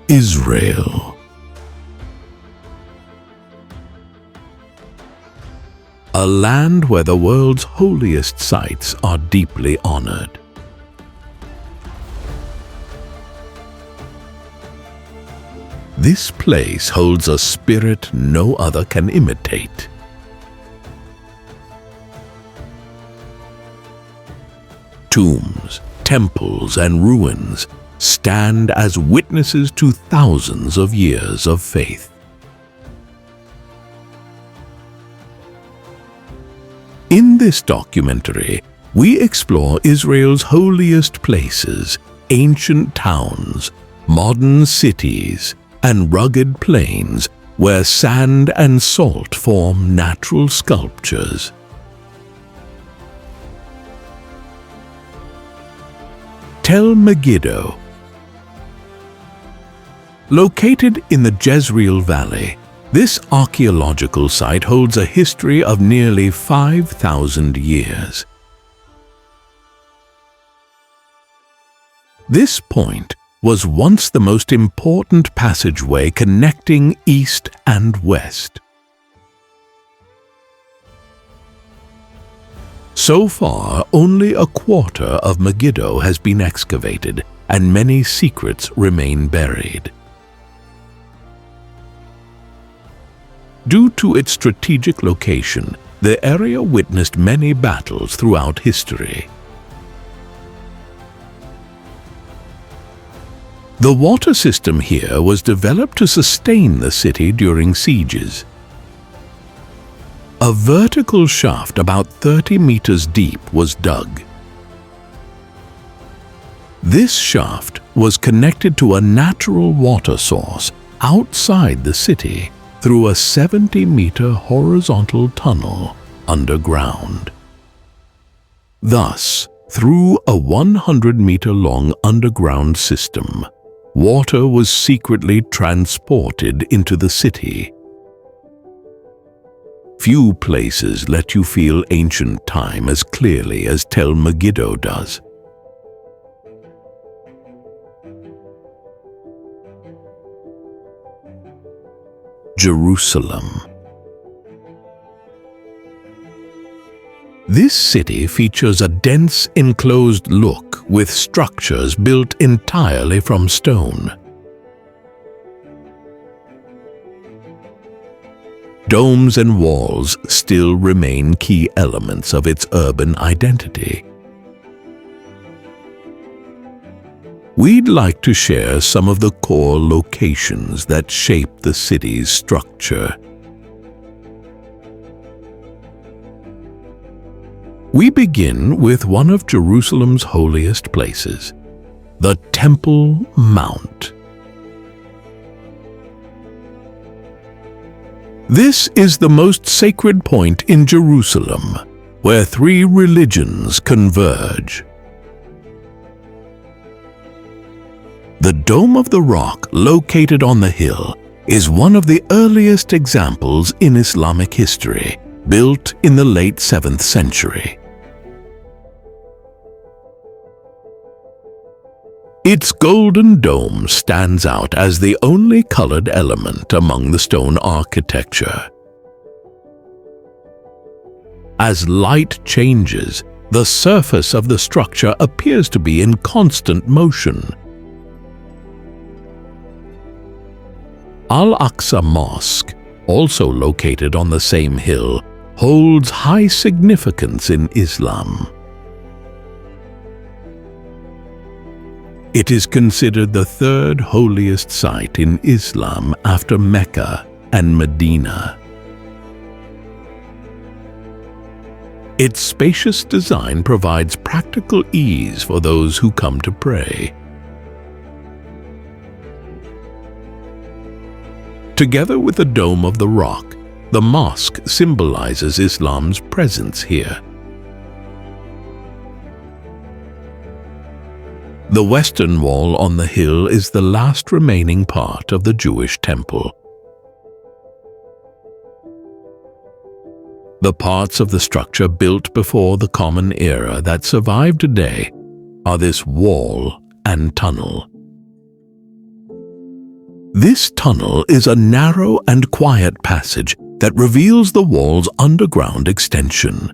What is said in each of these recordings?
Israel. A land where the world's holiest sites are deeply honored. This place holds a spirit no other can imitate. Tombs, temples, and ruins stand as witnesses to thousands of years of faith. In this documentary, we explore Israel's holiest places, ancient towns, modern cities, and rugged plains where sand and salt form natural sculptures. Tel Megiddo. Located in the Jezreel Valley, this archaeological site holds a history of nearly 5,000 years. This point was once the most important passageway connecting east and west. So far, only a quarter of Megiddo has been excavated, and many secrets remain buried. Due to its strategic location, the area witnessed many battles throughout history. The water system here was developed to sustain the city during sieges. A vertical shaft about 30 meters deep was dug. This shaft was connected to a natural water source outside the city through a 70-meter horizontal tunnel underground. Thus, through a 100-meter-long underground system, water was secretly transported into the city. Few places let you feel ancient time as clearly as Tel Megiddo does. Jerusalem. This city features a dense enclosed look with structures built entirely from stone. Domes and walls still remain key elements of its urban identity. We'd like to share some of the core locations that shape the city's structure. We begin with one of Jerusalem's holiest places, the Temple Mount. This is the most sacred point in Jerusalem, where three religions converge. The Dome of the Rock, located on the hill, is one of the earliest examples in Islamic history, built in the late 7th century. Its golden dome stands out as the only colored element among the stone architecture. As light changes, the surface of the structure appears to be in constant motion. Al-Aqsa Mosque, also located on the same hill, holds high significance in Islam. It is considered the third holiest site in Islam after Mecca and Medina. Its spacious design provides practical ease for those who come to pray. Together with the Dome of the Rock, the mosque symbolizes Islam's presence here. The western wall on the hill is the last remaining part of the Jewish temple. The parts of the structure built before the Common Era that survive today are this wall and tunnel. This tunnel is a narrow and quiet passage that reveals the wall's underground extension.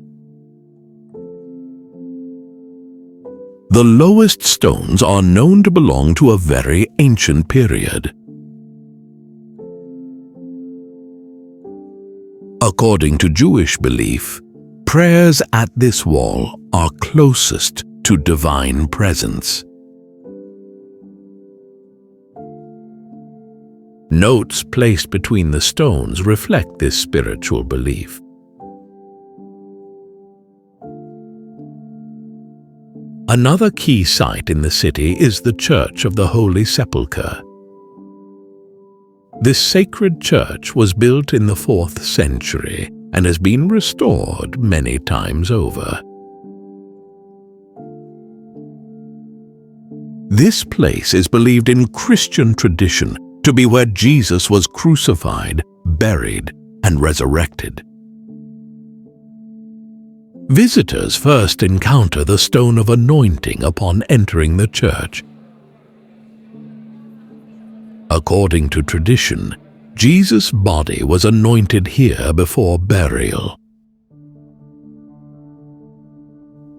The lowest stones are known to belong to a very ancient period. According to Jewish belief, prayers at this wall are closest to divine presence. Notes placed between the stones reflect this spiritual belief. Another key site in the city is the Church of the Holy Sepulchre. This sacred church was built in the 4th century and has been restored many times over. This place is believed in Christian tradition to be where Jesus was crucified, buried, and resurrected. Visitors first encounter the stone of anointing upon entering the church. According to tradition, Jesus' body was anointed here before burial.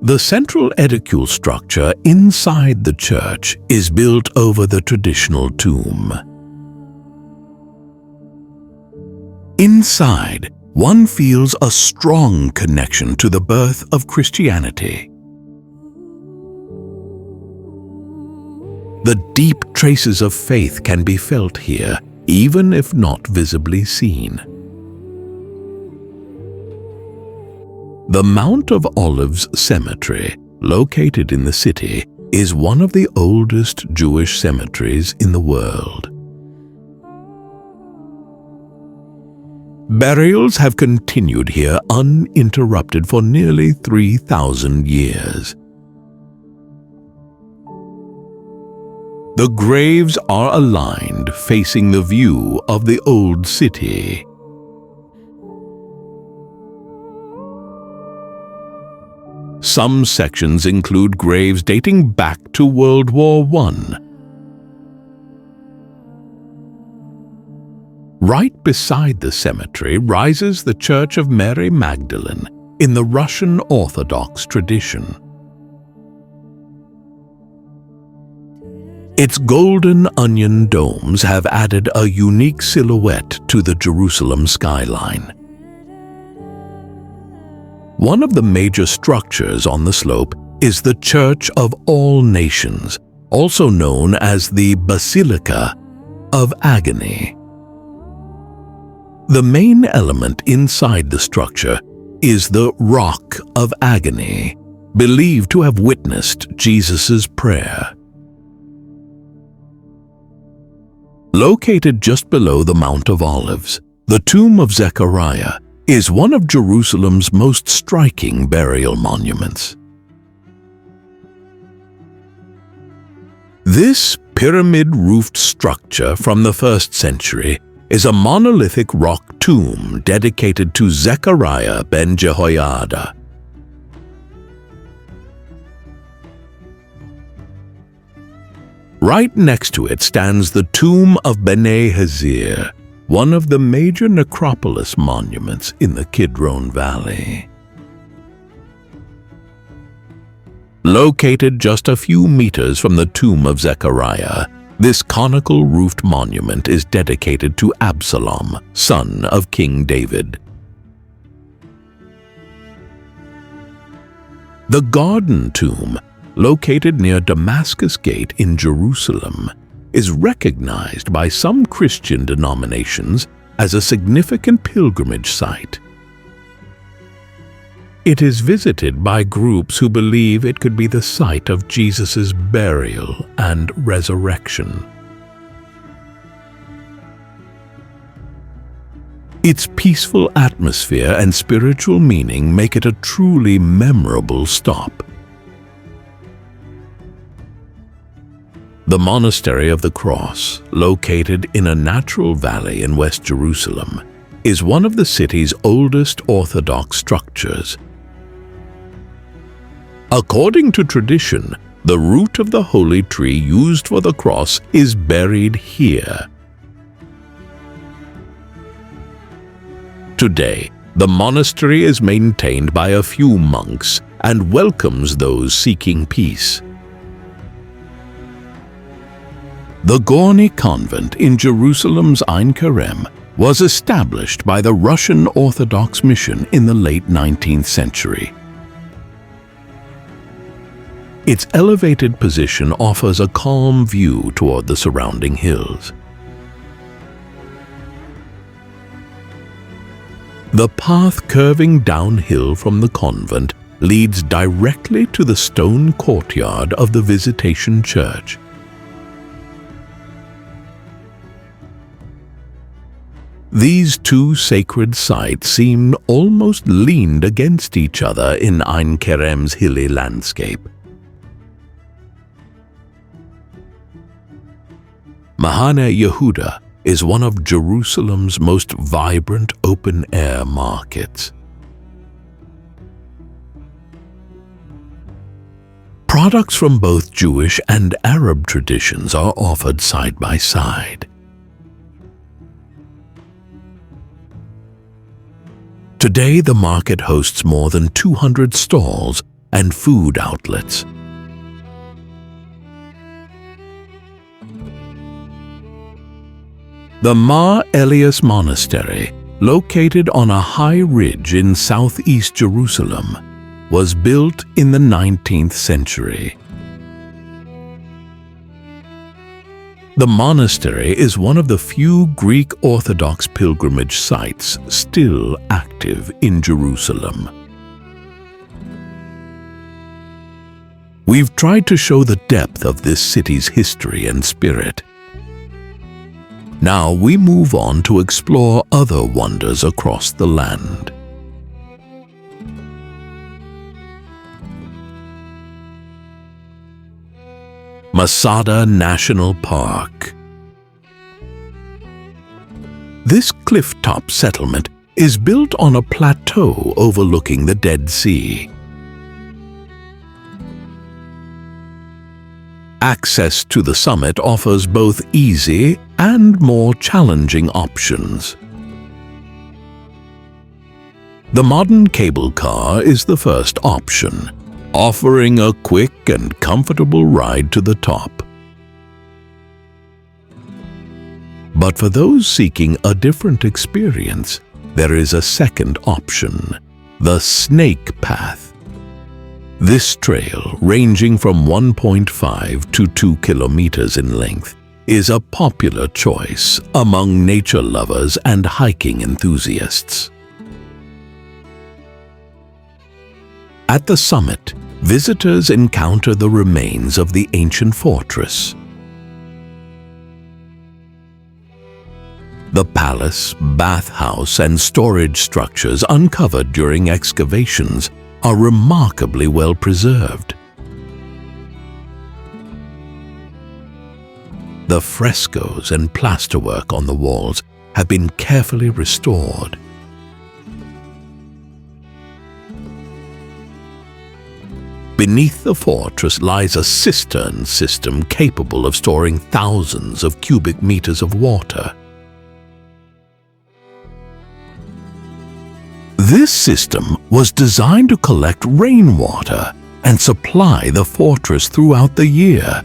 The central edicule structure inside the church is built over the traditional tomb. Inside, one feels a strong connection to the birth of Christianity. The deep traces of faith can be felt here, even if not visibly seen. The Mount of Olives Cemetery, located in the city, is one of the oldest Jewish cemeteries in the world. Burials have continued here uninterrupted for nearly 3,000 years. The graves are aligned facing the view of the old city. Some sections include graves dating back to World War I. Right beside the cemetery rises the Church of Mary Magdalene in the Russian Orthodox tradition. Its golden onion domes have added a unique silhouette to the Jerusalem skyline. One of the major structures on the slope is the Church of All Nations, also known as the Basilica of Agony. The main element inside the structure is the Rock of Agony, believed to have witnessed Jesus' prayer. Located just below the Mount of Olives, the tomb of Zechariah is one of Jerusalem's most striking burial monuments. This pyramid-roofed structure from the 1st century is a monolithic rock tomb dedicated to Zechariah ben Jehoiada. Right next to it stands the tomb of Bnei Hazir, one of the major necropolis monuments in the Kidron Valley. Located just a few meters from the tomb of Zechariah, this conical-roofed monument is dedicated to Absalom, son of King David. The Garden Tomb, located near Damascus Gate in Jerusalem, is recognized by some Christian denominations as a significant pilgrimage site. It is visited by groups who believe it could be the site of Jesus' burial and resurrection. Its peaceful atmosphere and spiritual meaning make it a truly memorable stop. The Monastery of the Cross, located in a natural valley in West Jerusalem, is one of the city's oldest Orthodox structures. According to tradition, the root of the holy tree used for the cross is buried here. Today, the monastery is maintained by a few monks and welcomes those seeking peace. The Gorny convent in Jerusalem's Ein Kerem was established by the Russian Orthodox mission in the late 19th century. Its elevated position offers a calm view toward the surrounding hills. The path curving downhill from the convent leads directly to the stone courtyard of the Visitation Church. These two sacred sites seem almost leaned against each other in Ein Kerem's hilly landscape. Mahane Yehuda is one of Jerusalem's most vibrant open-air markets. Products from both Jewish and Arab traditions are offered side by side. Today, the market hosts more than 200 stalls and food outlets. The Mar Elias Monastery, located on a high ridge in southeast Jerusalem, was built in the 19th century. The monastery is one of the few Greek Orthodox pilgrimage sites still active in Jerusalem. We've tried to show the depth of this city's history and spirit. Now we move on to explore other wonders across the land. Masada National Park. This cliff-top settlement is built on a plateau overlooking the Dead Sea. Access to the summit offers both easy and more challenging options. The modern cable car is the first option, offering a quick and comfortable ride to the top. But for those seeking a different experience, there is a second option, the Snake Path. This trail, ranging from 1.5 to 2 kilometers in length, is a popular choice among nature lovers and hiking enthusiasts. At the summit, visitors encounter the remains of the ancient fortress. The palace, bathhouse, and storage structures uncovered during excavations are remarkably well preserved. The frescoes and plasterwork on the walls have been carefully restored. Beneath the fortress lies a cistern system capable of storing thousands of cubic meters of water. This system was designed to collect rainwater and supply the fortress throughout the year.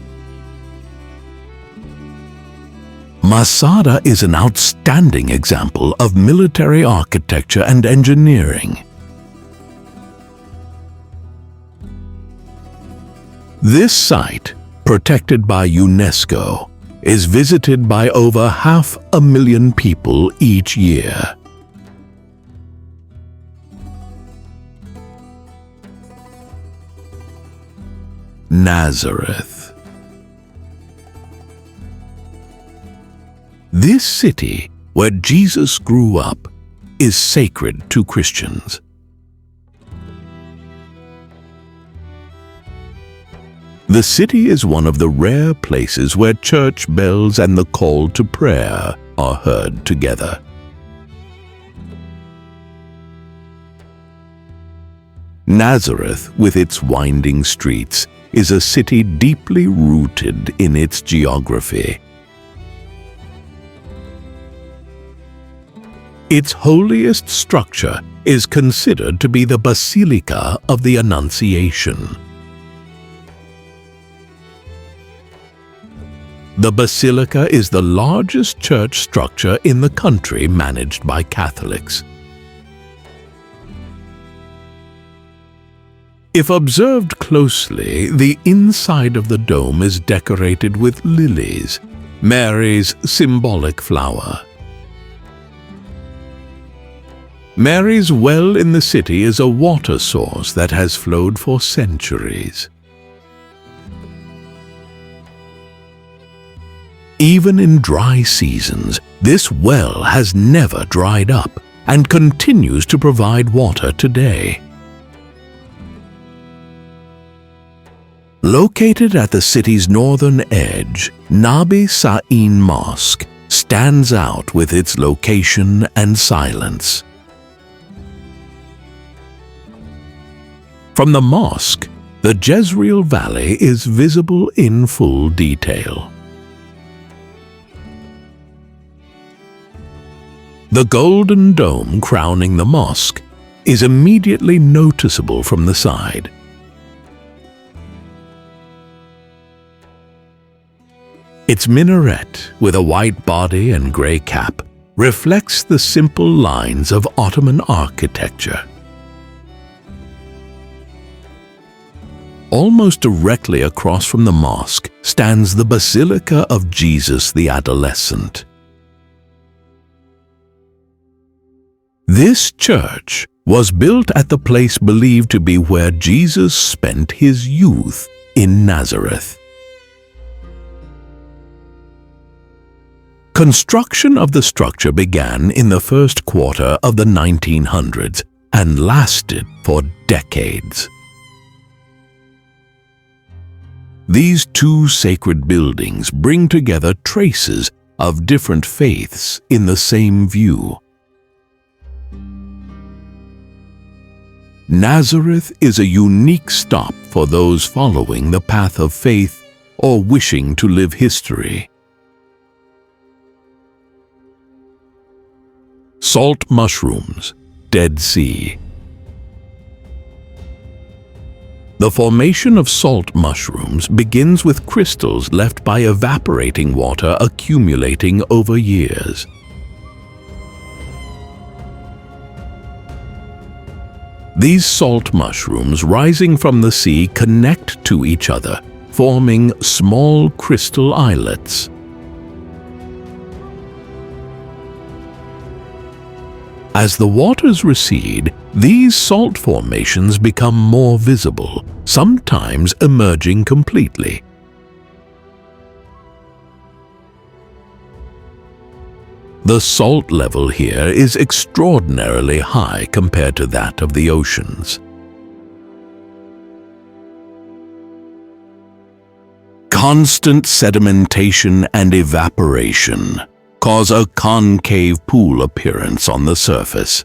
Masada is an outstanding example of military architecture and engineering. This site, protected by UNESCO, is visited by over 500,000 people each year. Nazareth. This city, where Jesus grew up, is sacred to Christians. The city is one of the rare places where church bells and the call to prayer are heard together. Nazareth, with its winding streets, is a city deeply rooted in its geography. Its holiest structure is considered to be the Basilica of the Annunciation. The Basilica is the largest church structure in the country managed by Catholics. If observed closely, the inside of the dome is decorated with lilies, Mary's symbolic flower. Mary's well in the city is a water source that has flowed for centuries. Even in dry seasons, this well has never dried up and continues to provide water today. Located at the city's northern edge, Nabi Sa'in Mosque stands out with its location and silence. From the mosque, the Jezreel Valley is visible in full detail. The golden dome crowning the mosque is immediately noticeable from the side. Its minaret, with a white body and gray cap, reflects the simple lines of Ottoman architecture. Almost directly across from the mosque stands the Basilica of Jesus the Adolescent. This church was built at the place believed to be where Jesus spent his youth in Nazareth. Construction of the structure began in the first quarter of the 1900s and lasted for decades. These two sacred buildings bring together traces of different faiths in the same view. Nazareth is a unique stop for those following the path of faith or wishing to live history. Salt mushrooms, Dead Sea. The formation of salt mushrooms begins with crystals left by evaporating water accumulating over years. These salt mushrooms rising from the sea connect to each other, forming small crystal islets. As the waters recede, these salt formations become more visible, sometimes emerging completely. The salt level here is extraordinarily high compared to that of the oceans. Constant sedimentation and evaporation cause a concave pool appearance on the surface.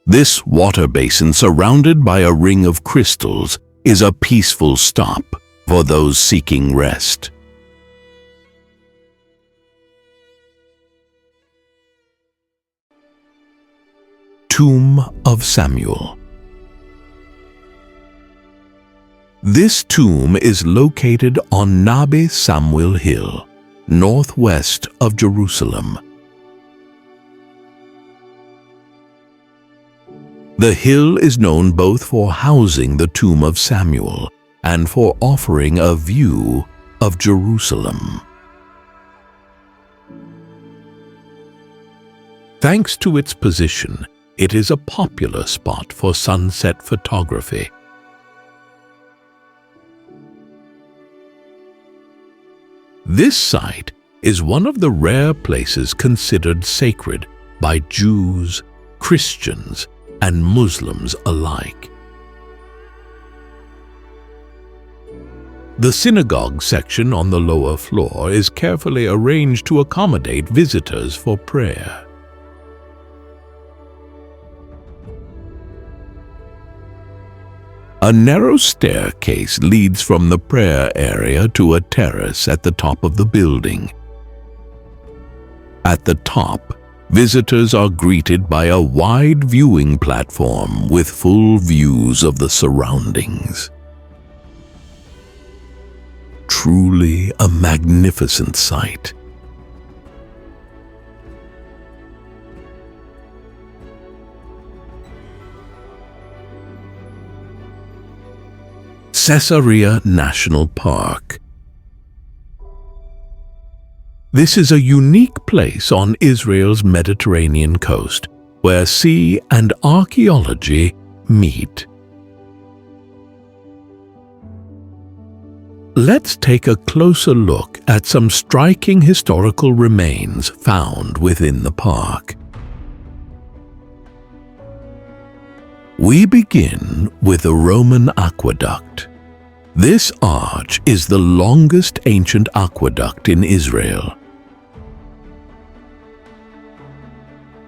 This water basin, surrounded by a ring of crystals, is a peaceful stop for those seeking rest. Tomb of Samuel. This tomb is located on Nabi Samuel Hill, northwest of Jerusalem. The hill is known both for housing the tomb of Samuel and for offering a view of Jerusalem. Thanks to its position, it is a popular spot for sunset photography. This site is one of the rare places considered sacred by Jews, Christians, and Muslims alike. The synagogue section on the lower floor is carefully arranged to accommodate visitors for prayer. A narrow staircase leads from the prayer area to a terrace at the top of the building. At the top, visitors are greeted by a wide viewing platform with full views of the surroundings. Truly a magnificent sight. Caesarea National Park. This is a unique place on Israel's Mediterranean coast, where sea and archaeology meet. Let's take a closer look at some striking historical remains found within the park. We begin with the Roman aqueduct. This arch is the longest ancient aqueduct in Israel.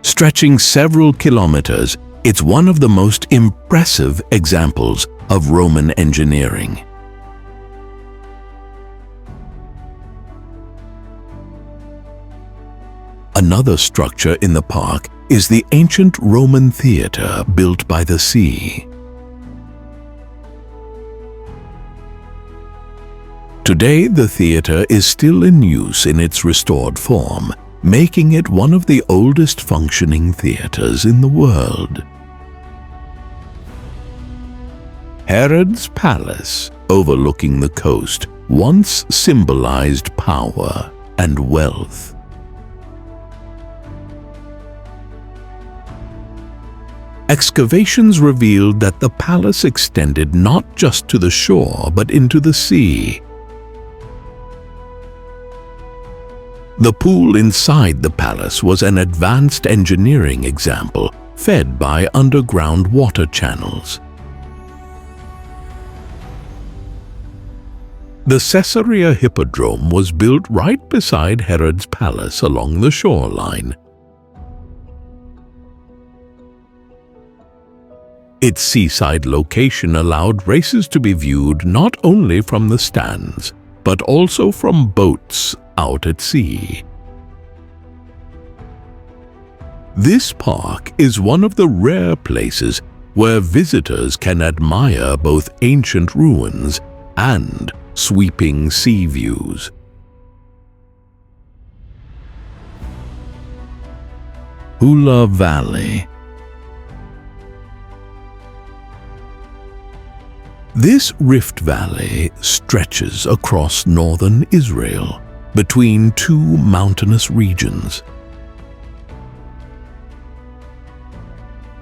Stretching several kilometers, it's one of the most impressive examples of Roman engineering. Another structure in the park is the ancient Roman theater built by the sea. Today, the theater is still in use in its restored form, making it one of the oldest functioning theaters in the world. Herod's palace, overlooking the coast, once symbolized power and wealth. Excavations revealed that the palace extended not just to the shore but into the sea. The pool inside the palace was an advanced engineering example, fed by underground water channels. The Caesarea Hippodrome was built right beside Herod's palace along the shoreline. Its seaside location allowed races to be viewed not only from the stands, but also from boats out at sea. This park is one of the rare places where visitors can admire both ancient ruins and sweeping sea views. Hula Valley. This rift valley stretches across northern Israel, between two mountainous regions.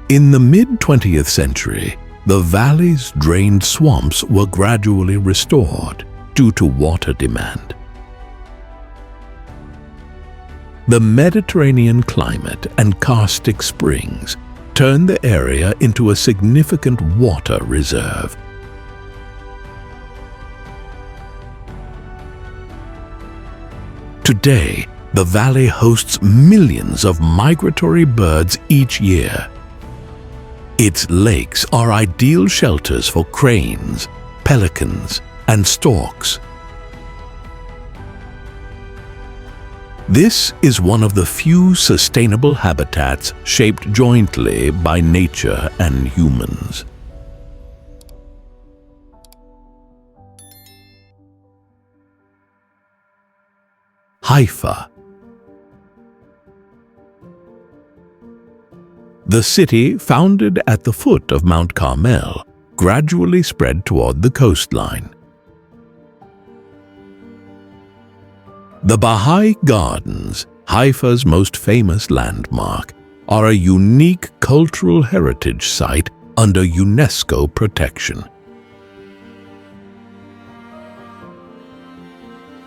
In the mid-20th century, the valley's drained swamps were gradually restored due to water demand. The Mediterranean climate and karstic springs turned the area into a significant water reserve. Today, the valley hosts millions of migratory birds each year. Its lakes are ideal shelters for cranes, pelicans, and storks. This is one of the few sustainable habitats shaped jointly by nature and humans. Haifa. The city, founded at the foot of Mount Carmel, gradually spread toward the coastline. The Baha'i Gardens, Haifa's most famous landmark, are a unique cultural heritage site under UNESCO protection.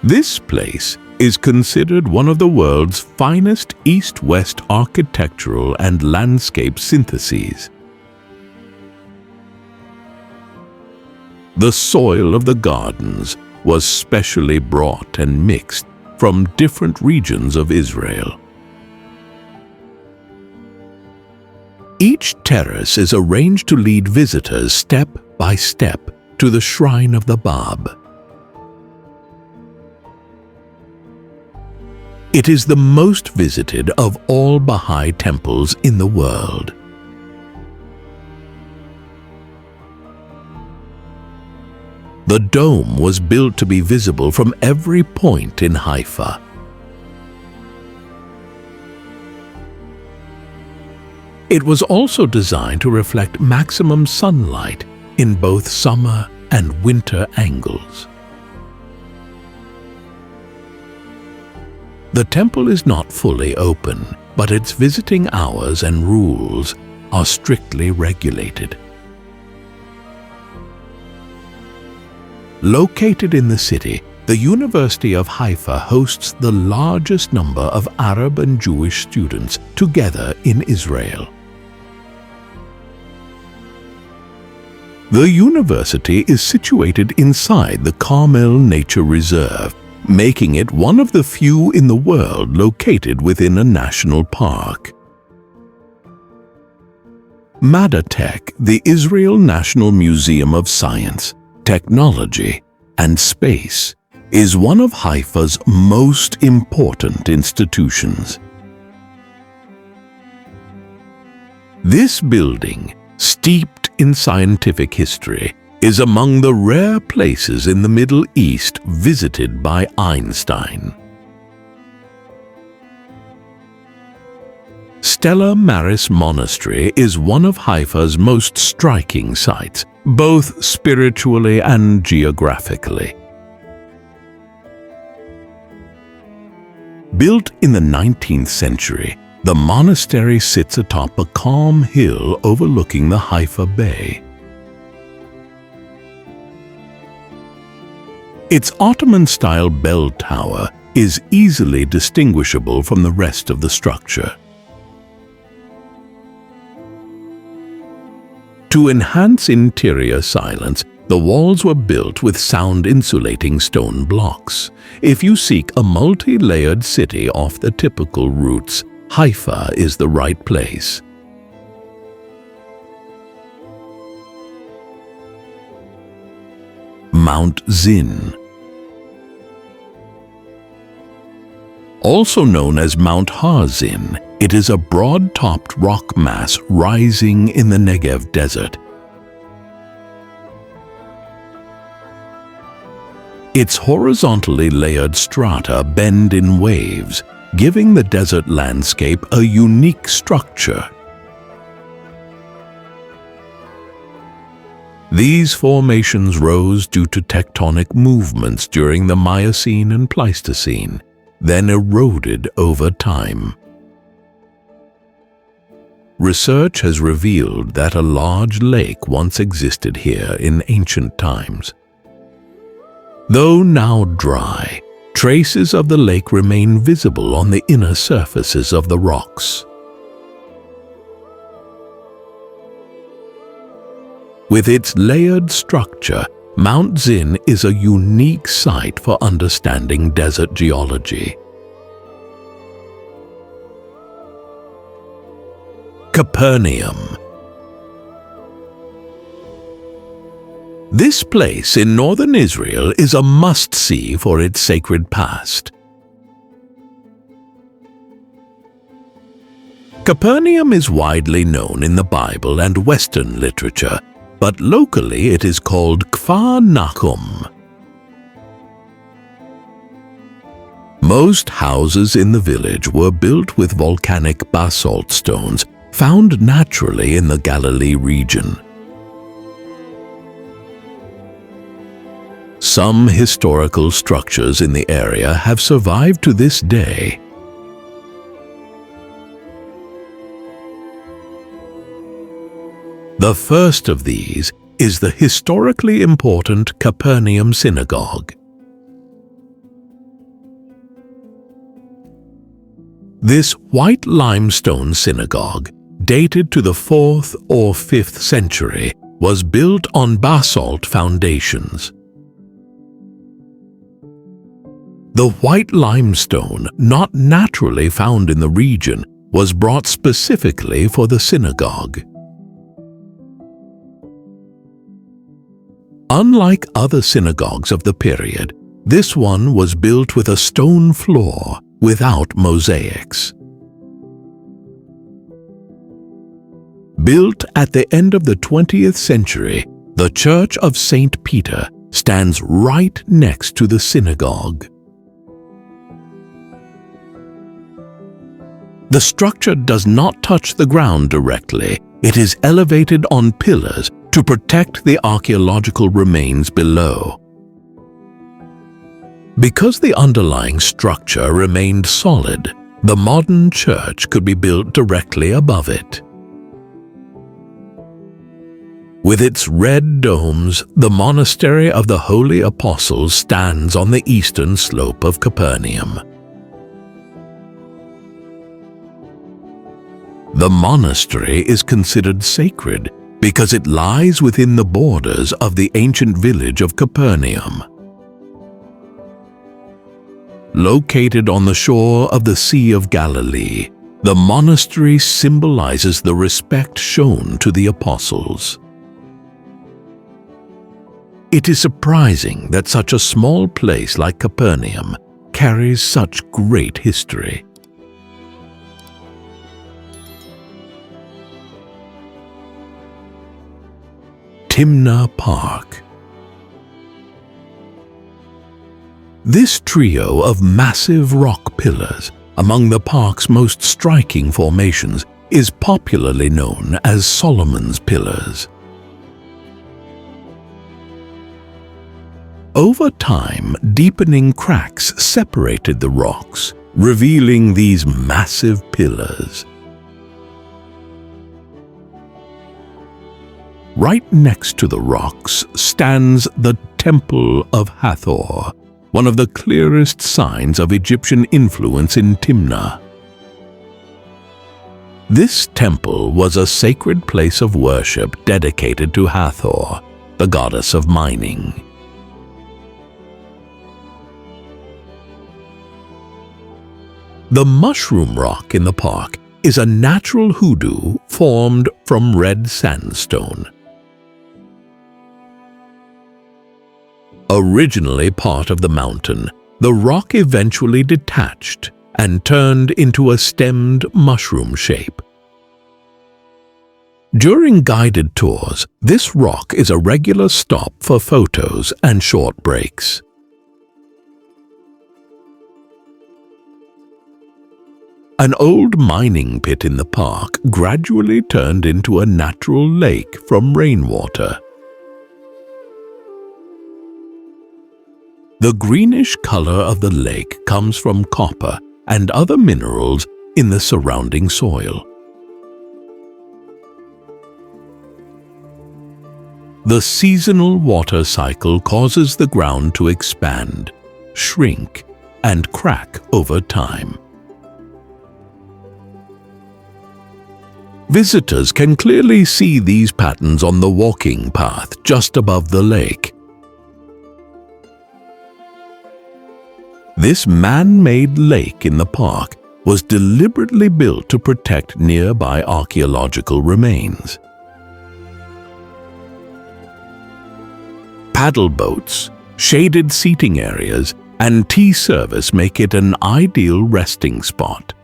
This place is considered one of the world's finest east-west architectural and landscape syntheses. The soil of the gardens was specially brought and mixed from different regions of Israel. Each terrace is arranged to lead visitors step by step to the shrine of the Bab. It is the most visited of all Baha'i temples in the world. The dome was built to be visible from every point in Haifa. It was also designed to reflect maximum sunlight in both summer and winter angles. The temple is not fully open, but its visiting hours and rules are strictly regulated. Located in the city, the University of Haifa hosts the largest number of Arab and Jewish students together in Israel. The university is situated inside the Carmel Nature Reserve, making it one of the few in the world located within a national park. Maddatech, the Israel National Museum of Science, Technology, and Space, is one of Haifa's most important institutions. This building, steeped in scientific history, is among the rare places in the Middle East visited by Einstein. Stella Maris Monastery is one of Haifa's most striking sites, both spiritually and geographically. Built in the 19th century, the monastery sits atop a calm hill overlooking the Haifa Bay. Its Ottoman-style bell tower is easily distinguishable from the rest of the structure. To enhance interior silence, the walls were built with sound-insulating stone blocks. If you seek a multi-layered city off the typical routes, Haifa is the right place. Mount Zin. Also known as Mount Har Zin, it is a broad-topped rock mass rising in the Negev desert. Its horizontally layered strata bend in waves, giving the desert landscape a unique structure. These formations rose due to tectonic movements during the Miocene and Pleistocene, then eroded over time. Research has revealed that a large lake once existed here in ancient times. Though now dry, traces of the lake remain visible on the inner surfaces of the rocks. With its layered structure, Mount Zin is a unique site for understanding desert geology. Capernaum. This place in northern Israel is a must-see for its sacred past. Capernaum is widely known in the Bible and Western literature, but locally it is called Kfar Nahum. Most houses in the village were built with volcanic basalt stones found naturally in the Galilee region. Some historical structures in the area have survived to this day. The first of these is the historically important Capernaum Synagogue. This white limestone synagogue, dated to the 4th or 5th century, was built on basalt foundations. The white limestone, not naturally found in the region, was brought specifically for the synagogue. Unlike other synagogues of the period, this one was built with a stone floor, without mosaics. Built at the end of the 20th century, the Church of St. Peter stands right next to the synagogue. The structure does not touch the ground directly. It is elevated on pillars to protect the archaeological remains below. Because the underlying structure remained solid, the modern church could be built directly above it. With its red domes, the monastery of the Holy Apostles stands on the eastern slope of Capernaum. The monastery is considered sacred because it lies within the borders of the ancient village of Capernaum. Located on the shore of the Sea of Galilee, the monastery symbolizes the respect shown to the apostles. It is surprising that such a small place like Capernaum carries such great history. Timna Park. This trio of massive rock pillars, among the park's most striking formations, is popularly known as Solomon's Pillars. Over time, deepening cracks separated the rocks, revealing these massive pillars. Right next to the rocks stands the Temple of Hathor, one of the clearest signs of Egyptian influence in Timna. This temple was a sacred place of worship dedicated to Hathor, the goddess of mining. The mushroom rock in the park is a natural hoodoo formed from red sandstone. Originally part of the mountain, the rock eventually detached and turned into a stemmed mushroom shape. During guided tours, this rock is a regular stop for photos and short breaks. An old mining pit in the park gradually turned into a natural lake from rainwater. The greenish color of the lake comes from copper and other minerals in the surrounding soil. The seasonal water cycle causes the ground to expand, shrink, and crack over time. Visitors can clearly see these patterns on the walking path just above the lake. This man-made lake in the park was deliberately built to protect nearby archaeological remains. Paddle boats, shaded seating areas, and tea service make it an ideal resting spot.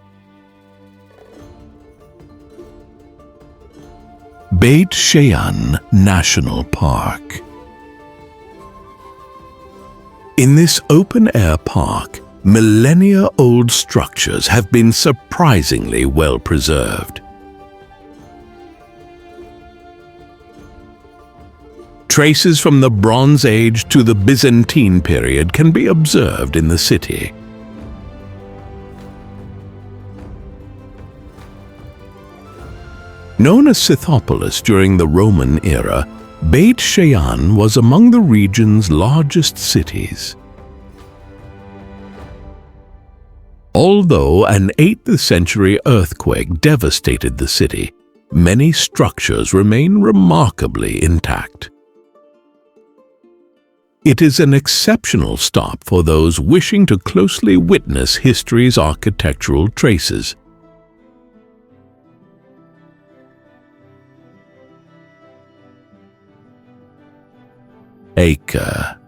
Beit Shean National Park. In this open-air park, millennia-old structures have been surprisingly well preserved. Traces from the Bronze Age to the Byzantine period can be observed in the city. Known as Scythopolis during the Roman era, Beit Shean was among the region's largest cities. Although an 8th century earthquake devastated the city, many structures remain remarkably intact. It is an exceptional stop for those wishing to closely witness history's architectural traces. Acre.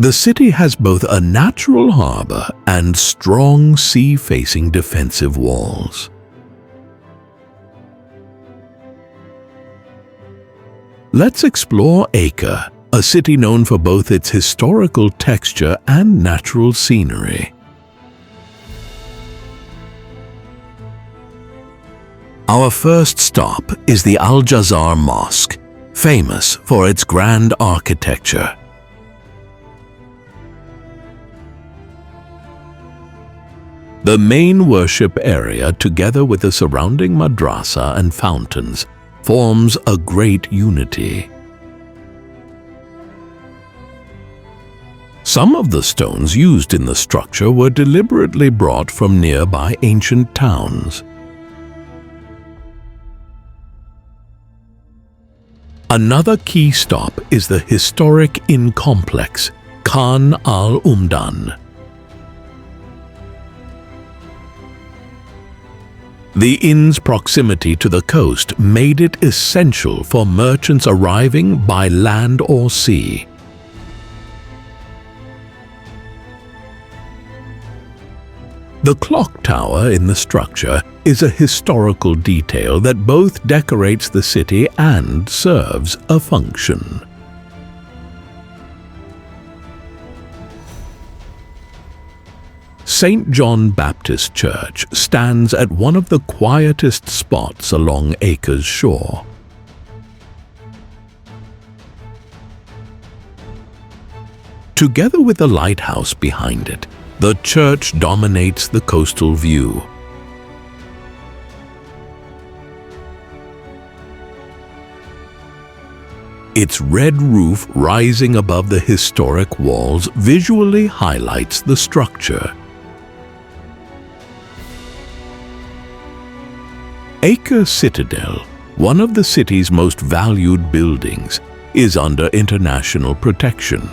The city has both a natural harbor and strong sea-facing defensive walls. Let's explore Acre, a city known for both its historical texture and natural scenery. Our first stop is the Al-Jazar Mosque, famous for its grand architecture. The main worship area, together with the surrounding madrasa and fountains, forms a great unity. Some of the stones used in the structure were deliberately brought from nearby ancient towns. Another key stop is the historic inn complex, Khan al-Umdan. The inn's proximity to the coast made it essential for merchants arriving by land or sea. The clock tower in the structure is a historical detail that both decorates the city and serves a function. St. John Baptist Church stands at one of the quietest spots along Acre's shore. Together with the lighthouse behind it, the church dominates the coastal view. Its red roof rising above the historic walls visually highlights the structure. Acre Citadel, one of the city's most valued buildings, is under international protection.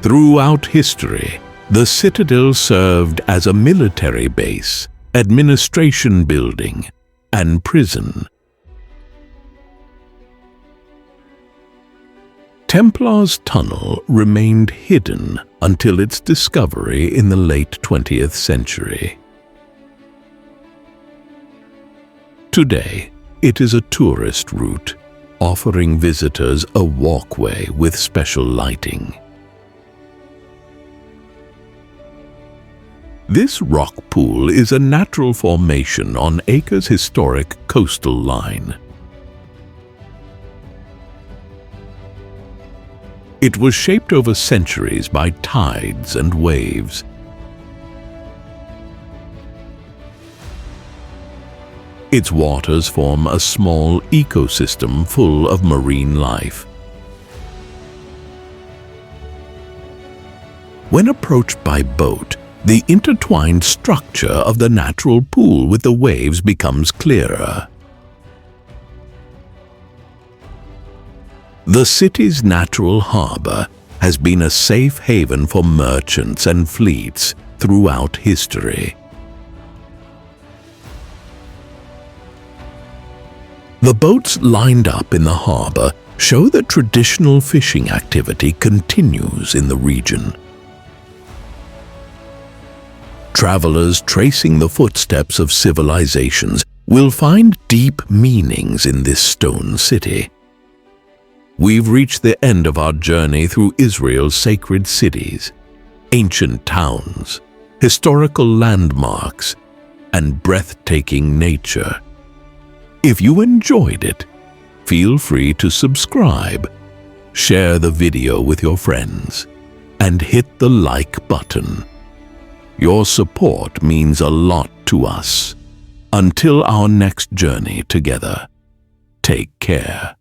Throughout history, the citadel served as a military base, administration building, and prison. Templar's Tunnel remained hidden until its discovery in the late 20th century. Today, it is a tourist route, offering visitors a walkway with special lighting. This rock pool is a natural formation on Acre's historic coastal line. It was shaped over centuries by tides and waves. Its waters form a small ecosystem full of marine life. When approached by boat, the intertwined structure of the natural pool with the waves becomes clearer. The city's natural harbor has been a safe haven for merchants and fleets throughout history. The boats lined up in the harbor show that traditional fishing activity continues in the region. Travelers tracing the footsteps of civilizations will find deep meanings in this stone city. We've reached the end of our journey through Israel's sacred cities, ancient towns, historical landmarks, and breathtaking nature. If you enjoyed it, feel free to subscribe, share the video with your friends, and hit the like button. Your support means a lot to us. Until our next journey together, take care.